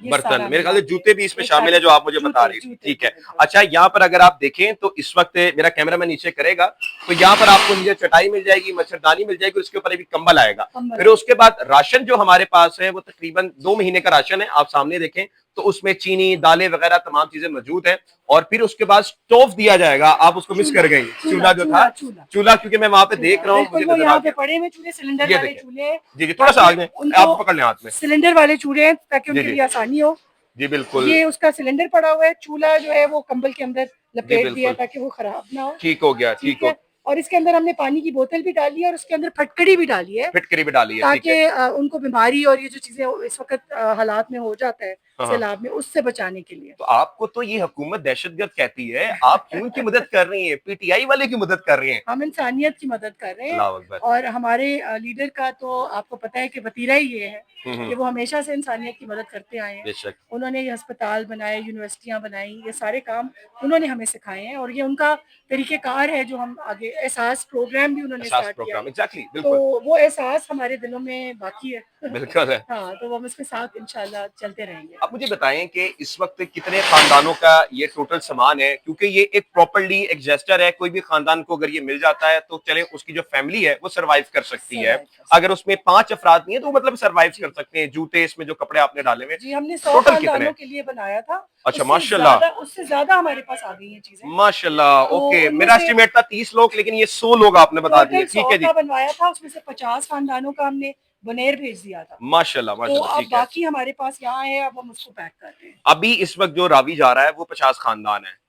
یہ برتن سارا میرے خیال ملا سے کے جوتے بھی اس میں یہ شامل ہے سارے جو آپ مجھے بتا رہی تھی. جوتے ٹھیک ہے. بالکل. اچھا یہاں پر اگر آپ دیکھیں تو اس وقت میرا کیمرہ میں نیچے کرے گا تو یہاں پر آپ کو نیچے چٹائی مل جائے گی, مچھردانی مل جائے گی, اس کے اوپر بھی کمبل آئے گا. پھر اس کے بعد راشن جو ہمارے پاس ہے وہ تقریباً 2 مہینے کا راشن ہے. آپ سامنے دیکھیں تو اس میں چینی, دالیں وغیرہ تمام چیزیں موجود ہیں. اور پھر اس کے بعد اسٹوو دیا جائے گا. آپ اس کو مس کر گئی, چولہا جو تھا, چولہا کیونکہ میں وہاں پہ دیکھ رہا ہوں مجھے بالکل وہ نظر آ یہاں پہ گیا. پڑے ہوئے چولہے, سلنڈر یہ والے دیکھیں چولہے, جی تھوڑا سا آگے ان آپ کو پکڑ لیں ہاتھ میں. سلنڈر والے چولہے تاکہ ان جی کے جی لیے آسانی ہو. جی بالکل یہ اس کا سلنڈر پڑا ہوا ہے, چولہا جو ہے وہ کمبل کے اندر جی لپیٹ دیا بالکل تاکہ وہ خراب نہ ہو. ٹھیک ہو گیا. ٹھیک ہے. اور اس کے اندر ہم نے پانی کی بوتل بھی ڈالی ہے اور اس کے اندر پھٹکڑی بھی ڈالی ہے پھٹکری بھی ڈالی ہے. ٹھیک ہے. تاکہ ان کو بیماری اور یہ جو چیزیں اس وقت حالات میں ہو جاتا ہے ہاں سیلاب میں, اس سے بچانے کے لیے. تو آپ کو تو یہ حکومت دہشت گرد کہتی ہے, آپ کیوں کی مدد کر رہی ہیں؟ پی ٹی آئی والے کی مدد کر رہی ہیں. ہم انسانیت کی مدد کر رہے ہیں. اللہ اکبر. اور ہمارے لیڈر کا تو آپ کو پتہ ہے کہ وتیرہ ہی یہ ہے کہ وہ ہمیشہ سے انسانیت کی مدد کرتے آئے ہیں. بے شک. انہوں نے یہ ہسپتال بنائے, یونیورسٹیاں بنائیں, یہ سارے کام انہوں نے ہمیں سکھائے ہیں اور یہ ان کا طریقہ کار ہے جو ہم آگے. احساس پروگرام بھی انہوں نے احساس اسٹارٹ کیا پروگرام ہے, ایگزیکٹلی تو بالکل وہ احساس ہمارے دلوں میں باقی ہے. بالکل ہے. ہاں تو وہ ہم اس کے ساتھ انشاءاللہ چلتے رہیں گے. اب مجھے بتائیں کہ اس وقت کتنے خاندانوں کا یہ ٹوٹل سامان ہے, کیونکہ یہ ایک پراپرلی ایک جیسٹر ہے. کوئی بھی خاندان کو اگر یہ مل جاتا ہے تو چلے اس کی جو فیملی ہے وہ سروائیو کر سکتی ہے. اگر اس میں 5 افراد نہیں ہے تو مطلب سروائیو کر سکتے ہیں. جوتے اس میں جو کپڑے آپ نے ڈالے ہوئے جی ہم نے 100 ٹوٹل کتنے؟ خاندانوں کے لیے بنایا تھا. اچھا ماشاء اللہ, اس سے زیادہ ہمارے پاس آ گئی ہیں چیزیں ماشاء اللہ. اوکے, ان میں میرا سے اسٹیمیٹ تھا 30 لوگ لیکن یہ 100 لوگ آپ نے بتا دیے. ٹوٹل 100 ٹھیک ہے جی کا بنوایا تھا, اس میں سے 50 خاندانوں کا ہم نے بنیر بھیج دیا تھا. ماشاء اللہ ماشاء تو اللہ. اب ٹھیک ہے. باقی ہمارے پاس یہاں ہے, اب ہم اس کو پیک کر رہے ہیں. ابھی اس وقت جو راوی جا رہا ہے وہ 50 خاندان ہے,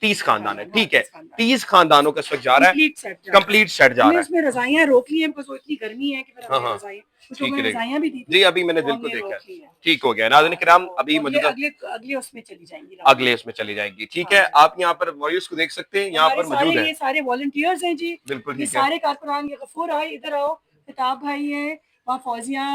30 خاندان ہے. ٹھیک ہے, 30 خاندانوں کا اس وقت جا رہا ہے, کمپلیٹ سیٹ جا ہم نے رہا اس میں رضائیاں روک لی ہیں because وہ اتنی گرمی ہے کہ پھر ہم نے ہاں رضائیاں, کچھ لوگوں ٹھیک نے ہے. رضائیاں بھی دی تھی. جی ابھی میں نے دل کو دیکھا, ٹھیک ہو گیا. ناظرین کرام ابھی موجودہ اگلے اس میں چلی جائیں گی, اگلے اس میں چلی جائیں گی. ٹھیک ہے, آپ یہاں پر وائس کو دیکھ سکتے ہیں, یہاں پر موجود ہیں. یہ سارے والنٹیئرز ہیں جی, بالکل یہ ٹھیک ہے. سارے کارکنان. یہ غفور آئے ادھر آؤ, خطاب بھائی ہیں وہاں, فوزیاں,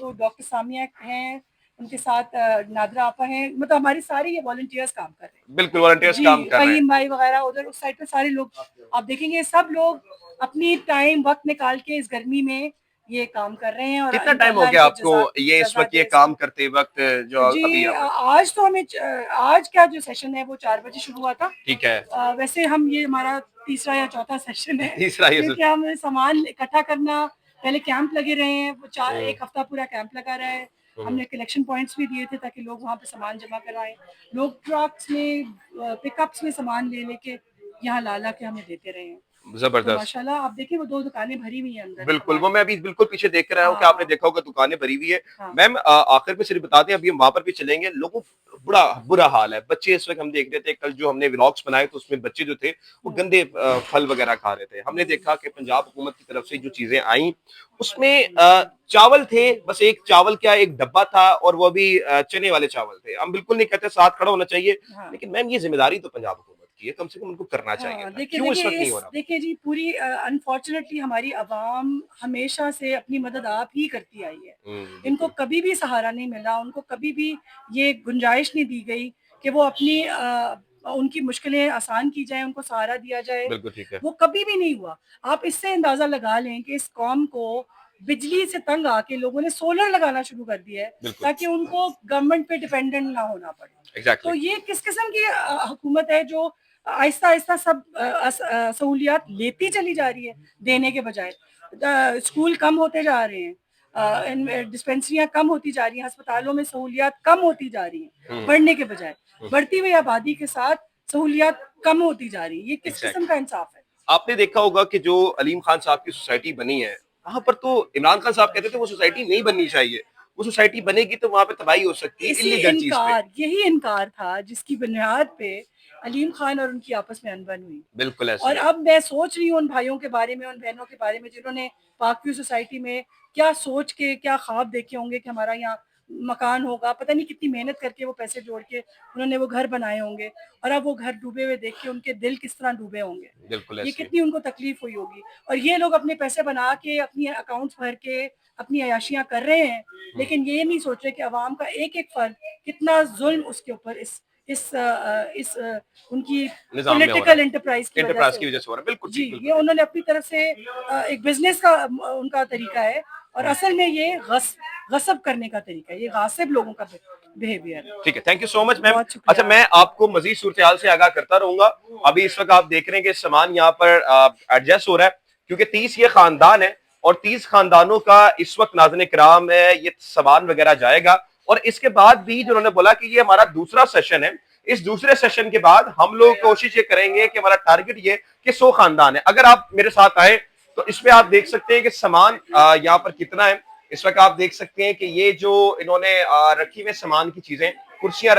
وہ ڈاکٹر سامیہ ہیں, ان کے ساتھ نادرہ آپا ہیں. مطلب ہماری ساری یہ والنٹیئرز کام کر رہے ہیں. بالکل والنٹیئرز کام کر رہے ہیں. فہیم بھائی وغیرہ ادھر اس سائڈ پہ سارے لوگ آپ دیکھیں گے, سب لوگ اپنی ٹائم وقت نکال کے اس گرمی میں یہ کام کر رہے ہیں. اور کتنا ٹائم ہو گیا آپ کو یہ اس وقت یہ کام کرتے وقت جو ابھی جی آج تو ہمیں, آج کا جو سیشن ہے وہ 4 بجے شروع ہوا تھا. ٹھیک ہے, ویسے ہم یہ ہمارا تیسرا یا چوتھا سیشن ہے, تیسرا یہ کیونکہ ہم سامان اکٹھا کرنا, پہلے کیمپ لگے رہے ہیں, وہ ایک ہفتہ پورا کیمپ لگا رہا ہے. ہم نے کلیکشن پوائنٹس بھی دیے تھے تاکہ لوگ وہاں پہ سامان جمع کرائیں. لوگ ٹرکس میں پک اپس میں سامان لے لے کے یہاں لا لا کے ہمیں دیتے رہے ہیں. زبردست. ماشاءاللہ آپ دیکھیں وہ 2 دکانیں بھری ہوئی ہیں اندر. بالکل, وہ میں ابھی بالکل پیچھے دیکھ رہا ہوں کہ آپ نے دیکھا ہوگا دکانیں بھری ہوئی ہے. میم آخر میں صرف بتا دیں, ابھی ہم وہاں پر بھی چلیں گے. لوگوں بڑا برا حال ہے. بچے اس وقت ہم دیکھ رہے تھے, کل جو ہم نے ولاگس بنائے تو اس میں بچے جو تھے وہ گندے پھل وغیرہ کھا رہے تھے. ہم نے دیکھا کہ پنجاب حکومت کی طرف سے جو چیزیں آئیں اس میں چاول تھے, بس ایک چاول کیا ایک ڈبہ تھا, اور وہ بھی چنے والے چاول تھے. ہم بالکل نہیں کہتے ساتھ کھڑا ہونا چاہیے, لیکن میم یہ ذمہ داری تو پنجاب حکومت کی ہے, کم سے کم ان کو کرنا چاہیے. کیوں اس وقت نہیں ہو رہا؟ دیکھیں جی, پوری انفارچونیٹلی ہماری عوام ہمیشہ سے اپنی مدد آپ ہی کرتی آئی ہے. ان کو کبھی بھی سہارا نہیں ملا, ان کو کبھی بھی یہ گنجائش نہیں دی گئی کہ وہ اپنی ان کی مشکلیں آسان کی جائیں, ان کو سہارا دیا جائے. وہ کبھی بھی نہیں ہوا. آپ اس سے اندازہ لگا لیں کہ اس قوم کو بجلی سے تنگ آ کے لوگوں نے سولر لگانا شروع کر دیا ہے تاکہ ان کو گورنمنٹ پہ ڈیپینڈنٹ نہ ہونا پڑے. تو یہ کس قسم کی حکومت ہے جو آہستہ آہستہ سب سہولیات لیتی چلی جا رہی ہے دینے کے بجائے. اسکول کم ہوتے جا رہے ہیں, ڈسپینسریاں کم ہوتی جا رہی ہیں, ہسپتالوں میں سہولیات کم ہوتی جا رہی ہیں بڑھنے کے بجائے. بڑھتی ہوئی آبادی کے ساتھ سہولیات کم ہوتی جا رہی ہیں. یہ کس قسم کا انصاف ہے؟ آپ نے دیکھا ہوگا کہ جو علیم خان صاحب کی سوسائٹی بنی ہے وہاں پر تو عمران خان صاحب کہتے تھے وہ سوسائٹی نہیں بننی چاہیے, وہ سوسائٹی بنے گی تو وہاں پہ تباہی ہو سکتی ہے. یہی انکار تھا جس کی بنیاد پہ علیم خان اور ان کی آپس میں انبن ہوئی. بالکل ایسا. اور اب میں سوچ رہی ہوں ان بھائیوں کے بارے میں, ان بہنوں کے بارے میں جنہوں نے پاک ویو سوسائٹی میں کیا سوچ کے کیا خواب دیکھے ہوں گے کہ ہمارا یہاں مکان ہوگا. پتہ نہیں کتنی محنت کر کے وہ پیسے جوڑ کے انہوں نے وہ گھر بنائے ہوں گے, اور اب وہ گھر ڈوبے ہوئے دیکھ کے ان کے دل کس طرح ڈوبے ہوں گے. یہ کتنی ان کو تکلیف ہوئی ہوگی. اور یہ لوگ اپنے پیسے بنا کے, اپنی اکاؤنٹس بھر کے اپنی عیاشیاں کر رہے ہیں, لیکن یہ نہیں سوچ رہے کہ عوام کا ایک ایک فرد کتنا ظلم اس کے اوپر اس ان کی نظام میں ہو رہا پولیٹیکل ہے، انٹرپرائز کی انٹرپرائز کی وجہ وجہ سے. سے ہو رہا ہے. بالکل جی ٹھیک، بالکل یہ انہوں نے اپنی طرف سے ایک بزنس کا ان کا طریقہ ہے، اور اصل میں یہ غصب کرنے کا طریقہ ہے، یہ غاصب لوگوں کا بیہیویئر ہے. ٹھیک ہے. تھینک یو سو مچ میم. بہت شکریہ. اچھا میں آپ کو مزید صورتحال سے آگاہ کرتا رہوں گا. ابھی اس وقت آپ دیکھ رہے ہیں کہ سامان یہاں پر ایڈجسٹ ہو رہا ہے کیونکہ 30 یہ خاندان ہے اور 30 خاندانوں کا اس وقت ناظرین کرام ہے یہ سامان وغیرہ جائے گا. اور اس کے بعد بھی جو انہوں نے بولا کہ یہ ہمارا دوسرا سیشن ہے، اس دوسرے سیشن کے بعد ہم لوگ کوشش یہ کریں گے کہ ہمارا ٹارگٹ یہ کہ 100 خاندان ہے. اگر آپ میرے ساتھ آئے تو اس پہ آپ دیکھ سکتے ہیں کہ سامان یہاں پر کتنا ہے. اس وقت آپ دیکھ سکتے ہیں کہ یہ جو انہوں نے رکھی ہوئے سامان کی چیزیں، کرسیاں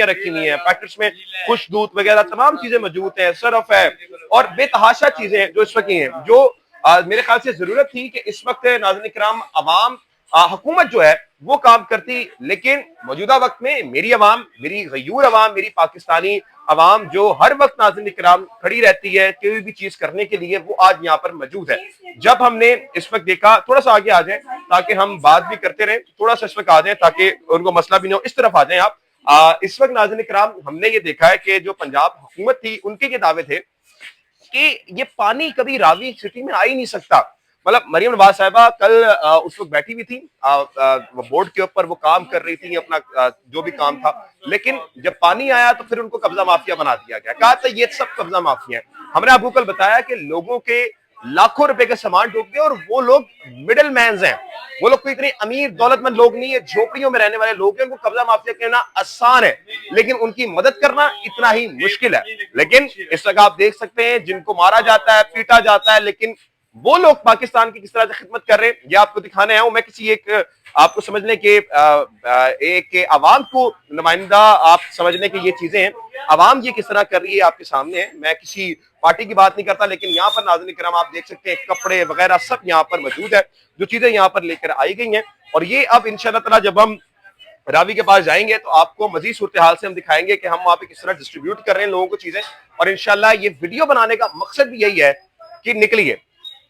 رکھی ہوئی ہیں، پیکٹس میں خوش دودھ وغیرہ تمام چیزیں موجود ہیں، سرف ہے اور بے تحاشا چیزیں جو اس وقت ہیں، جو میرے خیال سے ضرورت تھی کہ اس وقت ناظرین کرام عوام حکومت جو ہے وہ کام کرتی، لیکن موجودہ وقت میں میری عوام، میری غیور عوام، میری پاکستانی عوام جو ہر وقت ناظرین کرام کھڑی رہتی ہے کوئی بھی چیز کرنے کے لیے، وہ آج یہاں پر موجود ہے. جب ہم نے اس وقت دیکھا، تھوڑا سا آگے آ جائیں تاکہ ہم بات بھی کرتے رہیں، تھوڑا سا اس وقت آ جائیں تاکہ ان کو مسئلہ بھی نہ ہو. اس طرف آ جائیں آپ. اس وقت ناظرین کرام ہم نے یہ دیکھا ہے کہ جو پنجاب حکومت تھی ان کے یہ دعوے تھے کہ یہ پانی کبھی راوی سٹی میں آ ہی نہیں سکتا. مطلب مریم نواز صاحبہ کل اس وقت بیٹھی ہوئی تھی بورڈ کے اوپر، وہ کام کر رہی تھی اپنا جو بھی کام تھا، لیکن جب پانی آیا تو پھر ان کو قبضہ مافیا بنا دیا گیا. کہا تھا یہ سب قبضہ مافیا ہیں. ہم نے آپ کو کل بتایا کہ لوگوں کے لاکھوں روپے کا سامان ڈوب گئے اور وہ لوگ مڈل مینز ہیں، وہ لوگ کوئی اتنے امیر دولت مند لوگ نہیں ہے، جھوپڑیوں میں رہنے والے لوگ ہیں. ان کو قبضہ مافیا کہنا آسان ہے لیکن ان کی مدد کرنا اتنا ہی مشکل ہے. لیکن اس وقت آپ دیکھ سکتے ہیں جن کو مارا جاتا ہے، پیٹا جاتا ہے، لیکن وہ لوگ پاکستان کی کس طرح سے خدمت کر رہے ہیں یہ آپ کو دکھانے آیا ہوں. میں کسی ایک آپ کو سمجھنے کے ایک عوام کو نمائندہ آپ سمجھنے کی یہ چیزیں ہیں، عوام یہ کس طرح کر رہی ہے آپ کے سامنے ہے. میں کسی پارٹی کی بات نہیں کرتا لیکن یہاں پر ناظرین کرام آپ دیکھ سکتے ہیں کپڑے وغیرہ سب یہاں پر موجود ہے، جو چیزیں یہاں پر لے کر آئی گئی ہیں. اور یہ اب انشاءاللہ تعالی جب ہم راوی کے پاس جائیں گے تو آپ کو مزید صورتحال سے ہم دکھائیں گے کہ ہم وہاں پہ کس طرح ڈسٹریبیوٹ کر رہے ہیں لوگوں کو چیزیں. اور انشاءاللہ یہ ویڈیو بنانے کا مقصد بھی یہی ہے کہ نکلیے.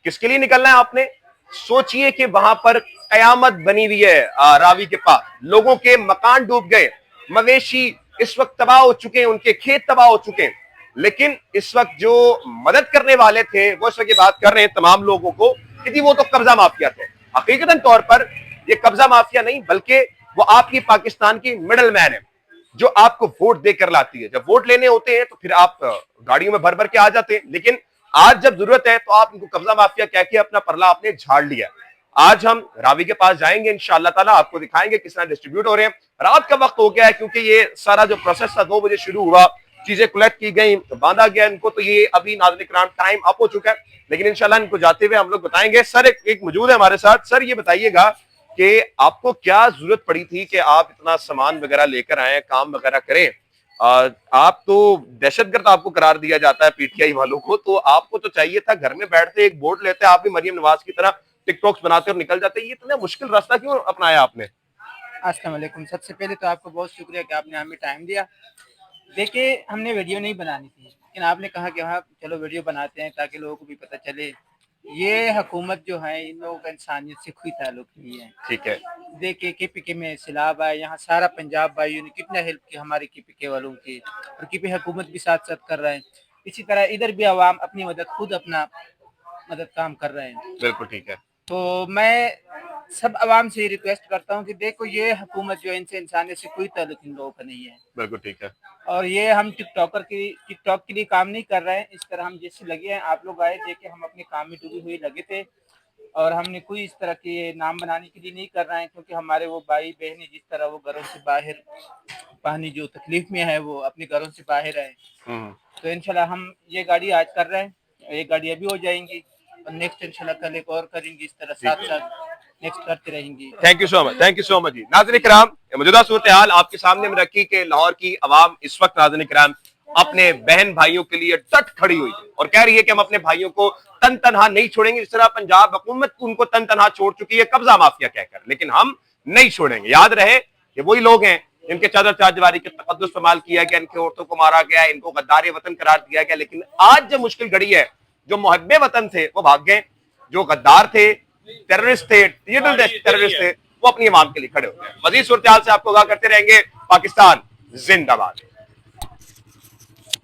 کس کے لیے نکلنا ہے آپ نے؟ سوچئے کہ وہاں پر قیامت بنی ہوئی ہے راوی کے پاس، لوگوں کے مکان ڈوب گئے، مویشی اس وقت تباہ ہو چکے ہیں، ان کے کھیت تباہ ہو چکے ہیں، لیکن اس وقت جو مدد کرنے والے تھے وہ اس وقت یہ بات کر رہے ہیں تمام لوگوں کو کہ جی وہ تو قبضہ مافیا تھے. حقیقتاً طور پر یہ قبضہ مافیا نہیں بلکہ وہ آپ کی پاکستان کی مڈل مین ہے جو آپ کو ووٹ دے کر لاتی ہے. جب ووٹ لینے ہوتے ہیں تو پھر آپ گاڑیوں میں بھر بھر کے آ جاتے ہیں، لیکن آج جب ضرورت ہے تو آپ ان کو قبضہ مافیا کہہ کے اپنا پرلا آپ نے جھاڑ لیا. آج ہم راوی کے پاس جائیں گے انشاءاللہ تعالیٰ، آپ کو دکھائیں گے کس طرح ڈسٹریبیوٹ ہو رہے ہیں. رات کا وقت ہو گیا ہے کیونکہ یہ سارا جو پروسیس تھا 2 بجے شروع ہوا، چیزیں کلیکٹ کی گئیں، باندھا گیا ان کو، تو یہ ابھی ناظرین کرام ٹائم اپ ہو چکا ہے. لیکن انشاءاللہ ان کو جاتے ہوئے ہم لوگ بتائیں گے. سر ایک موجود ہے ہمارے ساتھ. سر یہ بتائیے گا کہ آپ کو کیا ضرورت پڑی تھی کہ آپ اتنا سامان وغیرہ لے کر آئیں، کام وغیرہ کریں؟ آپ تو دہشت گرد آپ کو قرار دیا جاتا ہے پی ٹی آئی والوں کو، تو آپ کو تو چاہیے تھا گھر میں بیٹھتے ایک بورڈ لیتے، آپ بھی مریم نواز کی طرح ٹک ٹاکس بناتے اور نکل جاتے. یہ اتنا مشکل راستہ کیوں اپنایا آپ نے؟ السلام علیکم. سب سے پہلے تو آپ کو بہت شکریہ کہ آپ نے ہمیں ٹائم دیا. دیکھیں ہم نے ویڈیو نہیں بنانی تھی لیکن آپ نے کہا کہ ہاں چلو ویڈیو بناتے ہیں تاکہ لوگوں کو بھی پتہ چلے. یہ حکومت جو ہے ان لوگوں کا انسانیت سے کوئی تعلق نہیں ہے. ٹھیک ہے. دیکھیں کے پی کے میں سیلاب آئے، یہاں سارا پنجاب بھائیوں نے کتنا ہیلپ کی ہمارے کے پی کے والوں کی، اور کے پی حکومت بھی ساتھ ساتھ کر رہے ہیں. اسی طرح ادھر بھی عوام اپنی مدد خود اپنا مدد کام کر رہے ہیں. بالکل ٹھیک ہے. تو میں سب عوام سے ریکویسٹ کرتا ہوں کہ دیکھو یہ حکومت جو ان سے انسانیت سے کوئی تعلق ان لوگوں کا نہیں ہے. بالکل ٹھیک ہے. اور یہ ہم ٹک ٹاک کے لیے کام نہیں کر رہے ہیں. اس طرح ہم جیسے لگے ہیں، آپ لوگ آئے دیکھے ہم اپنے کام میں ڈوبی ہوئی لگے تھے، اور ہم نے کوئی اس طرح کے نام بنانے کے لیے نہیں کر رہے ہیں کیونکہ ہمارے وہ بھائی بہنیں جس طرح وہ گھروں سے باہر پانی جو تکلیف میں ہے وہ اپنے گھروں سے باہر ہے. تو انشاءاللہ ہم یہ گاڑی آج کر رہے ہیں، یہ گاڑی ابھی ہو جائیں گی اور نیکسٹ انشاءاللہ کل ایک اور کریں گے. اس طرح ساتھ ساتھ نیکسٹ کرتے رہیں گے. Thank you so much, thank you so much. جی ناظرین کرام موجودہ صورتحال آپ کے سامنے میں رکھی کہ لاہور کی عوام اس وقت ناظرین کرام اپنے بہن بھائیوں کے لیے ڈٹ کھڑی ہوئی ہے اور کہہ رہی ہے کہ ہم اپنے بھائیوں کو تن تنہا نہیں چھوڑیں گے. جس طرح پنجاب حکومت ان کو تن تنہا چھوڑ چکی ہے قبضہ مافیا کہہ کر، لیکن ہم نہیں چھوڑیں گے. یاد رہے کہ وہی لوگ ہیں جن کے چادر چاردیواری کے تقدس استعمال کیا گیا، ان کے عورتوں کو مارا گیا، ان کو غدار وطن قرار دیا گیا، لیکن آج جو مشکل گھڑی ہے جو محب وطن تھے وہ بھاگ گئے، جو غدار تھے، ٹیررسٹ تھے، ٹیررسٹ تھے، وہ اپنی عوام کے لیے کھڑے ہو گئے. مزید صورتحال سے آپ کو آگاہ کرتے رہیں گے. پاکستان زندہ باد.